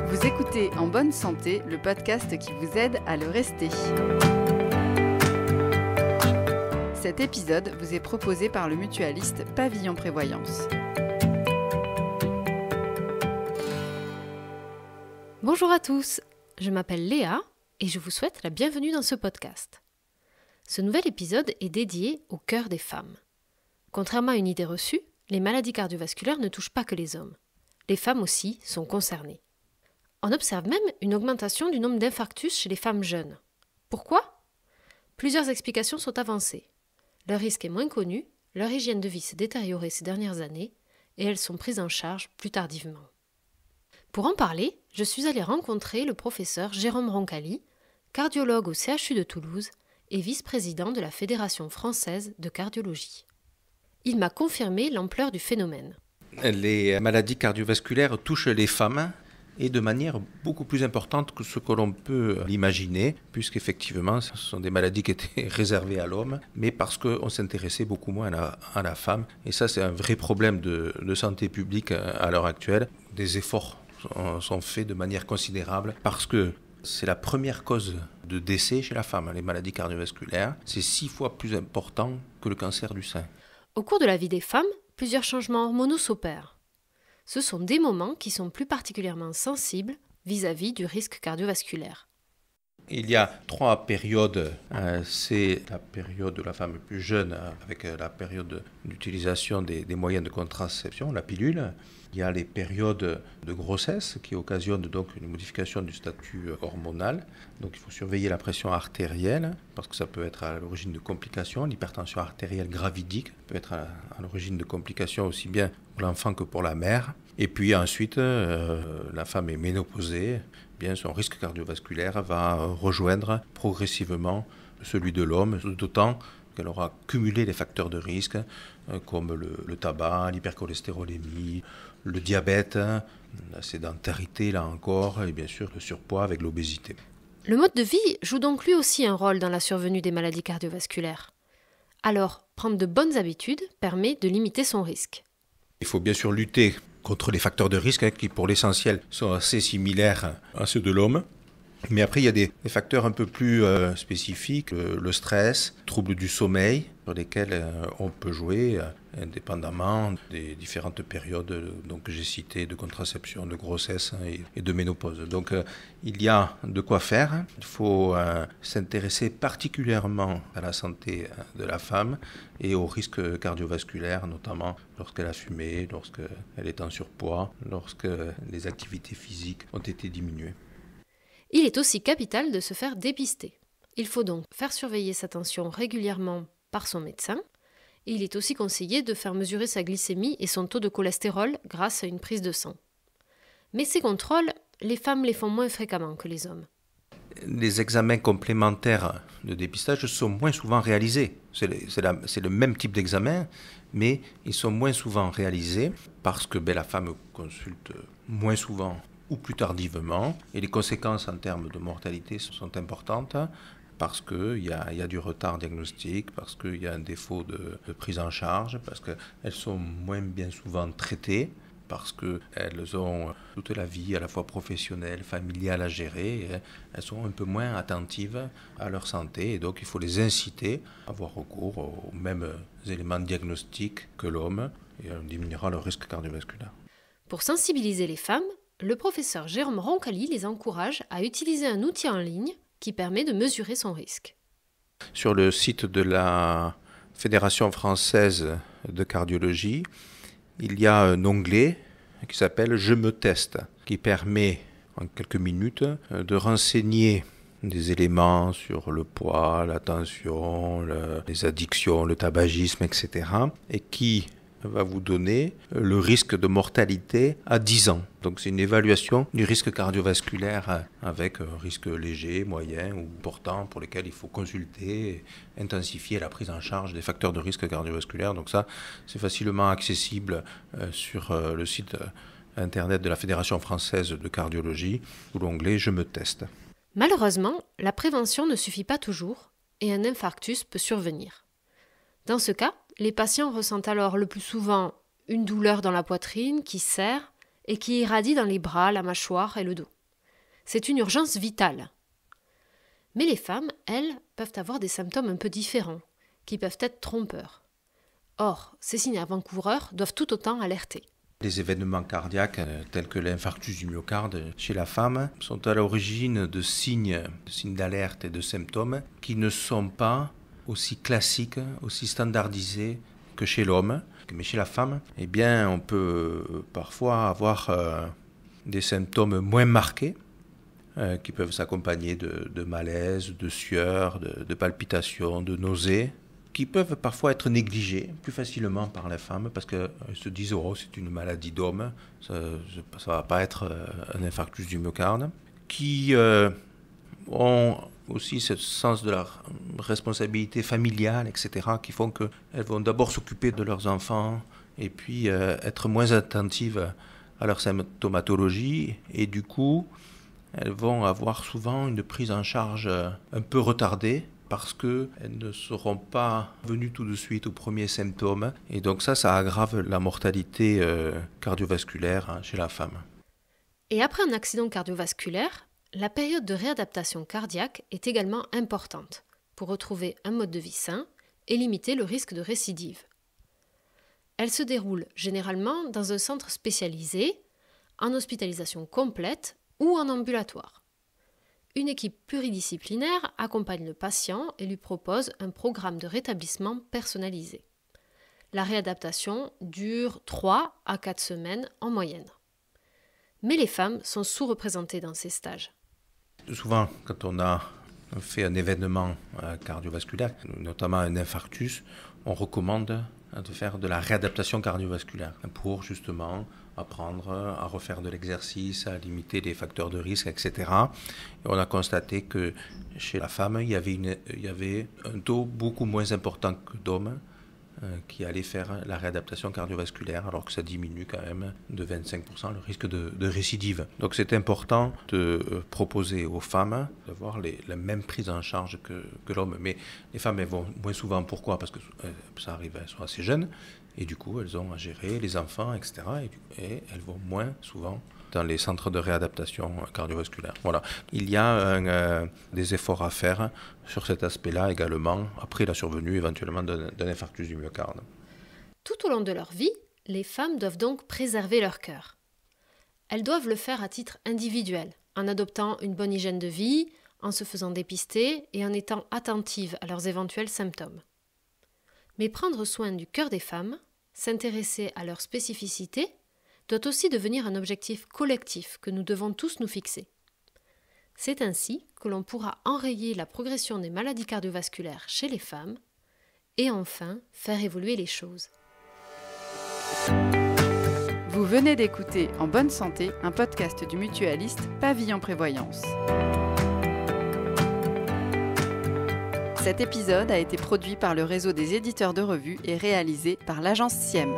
Vous écoutez En bonne santé, le podcast qui vous aide à le rester. Cet épisode vous est proposé par le mutualiste Pavillon Prévoyance. Bonjour à tous, je m'appelle Léa et je vous souhaite la bienvenue dans ce podcast. Ce nouvel épisode est dédié au cœur des femmes. Contrairement à une idée reçue, les maladies cardiovasculaires ne touchent pas que les hommes. Les femmes aussi sont concernées. On observe même une augmentation du nombre d'infarctus chez les femmes jeunes. Pourquoi ? Plusieurs explications sont avancées. Leur risque est moins connu, leur hygiène de vie s'est détériorée ces dernières années et elles sont prises en charge plus tardivement. Pour en parler, je suis allée rencontrer le professeur Jérôme Roncalli, cardiologue au CHU de Toulouse et vice-président de la Fédération française de cardiologie. Il m'a confirmé l'ampleur du phénomène. Les maladies cardiovasculaires touchent les femmes et de manière beaucoup plus importante que ce que l'on peut l'imaginer, puisqu'effectivement, ce sont des maladies qui étaient réservées à l'homme, mais parce qu'on s'intéressait beaucoup moins à la femme. Et ça, c'est un vrai problème de santé publique à l'heure actuelle. Des efforts sont faits de manière considérable parce que c'est la première cause de décès chez la femme, les maladies cardiovasculaires. C'est 6 fois plus important que le cancer du sein. Au cours de la vie des femmes, plusieurs changements hormonaux s'opèrent. Ce sont des moments qui sont plus particulièrement sensibles vis-à-vis du risque cardiovasculaire. Il y a 3 périodes. C'est la période de la femme plus jeune, avec la période d'utilisation des moyens de contraception, la pilule. Il y a les périodes de grossesse qui occasionnent donc une modification du statut hormonal. Donc il faut surveiller la pression artérielle parce que ça peut être à l'origine de complications. L'hypertension artérielle gravidique peut être à l'origine de complications aussi bien pour l'enfant que pour la mère. Et puis ensuite, la femme est ménopausée. Bien, son risque cardiovasculaire va rejoindre progressivement celui de l'homme, d'autant qu'elle aura cumulé les facteurs de risque comme le tabac, l'hypercholestérolémie, le diabète, la sédentarité là encore, et bien sûr le surpoids avec l'obésité. Le mode de vie joue donc lui aussi un rôle dans la survenue des maladies cardiovasculaires. Alors, prendre de bonnes habitudes permet de limiter son risque. Il faut bien sûr lutter contre les facteurs de risque qui pour l'essentiel sont assez similaires à ceux de l'homme. Mais après, il y a des facteurs un peu plus spécifiques, le stress, troubles du sommeil, sur lesquels on peut jouer indépendamment des différentes périodes donc, que j'ai citées de contraception, de grossesse et de ménopause. Donc il y a de quoi faire. Il faut s'intéresser particulièrement à la santé de la femme et aux risques cardiovasculaires, notamment lorsqu'elle a fumé, lorsqu'elle est en surpoids, lorsque les activités physiques ont été diminuées. Il est aussi capital de se faire dépister. Il faut donc faire surveiller sa tension régulièrement par son médecin. Et il est aussi conseillé de faire mesurer sa glycémie et son taux de cholestérol grâce à une prise de sang. Mais ces contrôles, les femmes les font moins fréquemment que les hommes. Les examens complémentaires de dépistage sont moins souvent réalisés. C'est le même type d'examen, mais ils sont moins souvent réalisés parce que la femme consulte moins souvent ou plus tardivement, et les conséquences en termes de mortalité sont importantes parce qu'il y a du retard diagnostique, parce qu'il y a un défaut de prise en charge, parce qu'elles sont moins bien souvent traitées, parce qu'elles ont toute la vie à la fois professionnelle, familiale à gérer, et elles sont un peu moins attentives à leur santé, et donc il faut les inciter à avoir recours aux mêmes éléments diagnostiques que l'homme, et on diminuera leur risque cardiovasculaire. Pour sensibiliser les femmes, le professeur Jérôme Roncalli les encourage à utiliser un outil en ligne qui permet de mesurer son risque. Sur le site de la Fédération française de cardiologie, il y a un onglet qui s'appelle « Je me teste » qui permet en quelques minutes de renseigner des éléments sur le poids, la tension, les addictions, le tabagisme, etc. et qui va vous donner le risque de mortalité à 10 ans. Donc c'est une évaluation du risque cardiovasculaire avec un risque léger, moyen ou important pour lesquels il faut consulter et intensifier la prise en charge des facteurs de risque cardiovasculaire. Donc ça, c'est facilement accessible sur le site internet de la Fédération française de cardiologie sous l'onglet « Je me teste ». Malheureusement, la prévention ne suffit pas toujours et un infarctus peut survenir. Dans ce cas, les patients ressentent alors le plus souvent une douleur dans la poitrine qui serre et qui irradie dans les bras, la mâchoire et le dos. C'est une urgence vitale. Mais les femmes, elles, peuvent avoir des symptômes un peu différents, qui peuvent être trompeurs. Or, ces signes avant-coureurs doivent tout autant alerter. Les événements cardiaques, tels que l'infarctus du myocarde chez la femme, sont à l'origine de signes d'alerte et de symptômes qui ne sont pas aussi classiques, aussi standardisés que chez l'homme. Mais chez la femme, eh bien, on peut parfois avoir des symptômes moins marqués, qui peuvent s'accompagner de malaise, de sueur, de palpitations, de nausées, qui peuvent parfois être négligés plus facilement par les femmes parce qu'elles se disent « oh, c'est une maladie d'homme, ça ne va pas être un infarctus du myocarde », qui ont aussi ce sens de la responsabilité familiale, etc., qui font qu'elles vont d'abord s'occuper de leurs enfants et puis être moins attentives à leur symptomatologie et du coup, elles vont avoir souvent une prise en charge un peu retardée parce qu'elles ne seront pas venues tout de suite aux premiers symptômes. Et donc ça aggrave la mortalité cardiovasculaire chez la femme. Et après un accident cardiovasculaire, la période de réadaptation cardiaque est également importante pour retrouver un mode de vie sain et limiter le risque de récidive. Elle se déroule généralement dans un centre spécialisé, en hospitalisation complète ou en ambulatoire. Une équipe pluridisciplinaire accompagne le patient et lui propose un programme de rétablissement personnalisé. La réadaptation dure 3 à 4 semaines en moyenne. Mais les femmes sont sous-représentées dans ces stages. Souvent, quand on a fait un événement cardiovasculaire, notamment un infarctus, on recommande de faire de la réadaptation cardiovasculaire pour justement apprendre à refaire de l'exercice, à limiter les facteurs de risque, etc. Et on a constaté que chez la femme, il y avait un taux beaucoup moins important que d'hommes qui allaient faire la réadaptation cardiovasculaire, alors que ça diminue quand même de 25% le risque de récidive. Donc c'est important de proposer aux femmes d'avoir la même prise en charge que l'homme. Mais les femmes, elles vont moins souvent. Pourquoi ? Parce que ça arrive, elles sont assez jeunes, et du coup, elles ont à gérer les enfants, etc. Et elles vont moins souvent dans les centres de réadaptation cardiovasculaire. Voilà. Il y a des efforts à faire sur cet aspect-là également, après la survenue éventuellement d'un infarctus du myocarde. Tout au long de leur vie, les femmes doivent donc préserver leur cœur. Elles doivent le faire à titre individuel, en adoptant une bonne hygiène de vie, en se faisant dépister et en étant attentives à leurs éventuels symptômes. Mais prendre soin du cœur des femmes, s'intéresser à leurs spécificités, doit aussi devenir un objectif collectif que nous devons tous nous fixer. C'est ainsi que l'on pourra enrayer la progression des maladies cardiovasculaires chez les femmes et enfin faire évoluer les choses. Vous venez d'écouter En bonne santé, un podcast du mutualiste Pavillon Prévoyance. Cet épisode a été produit par le réseau des éditeurs de revues et réalisé par l'agence SIEM.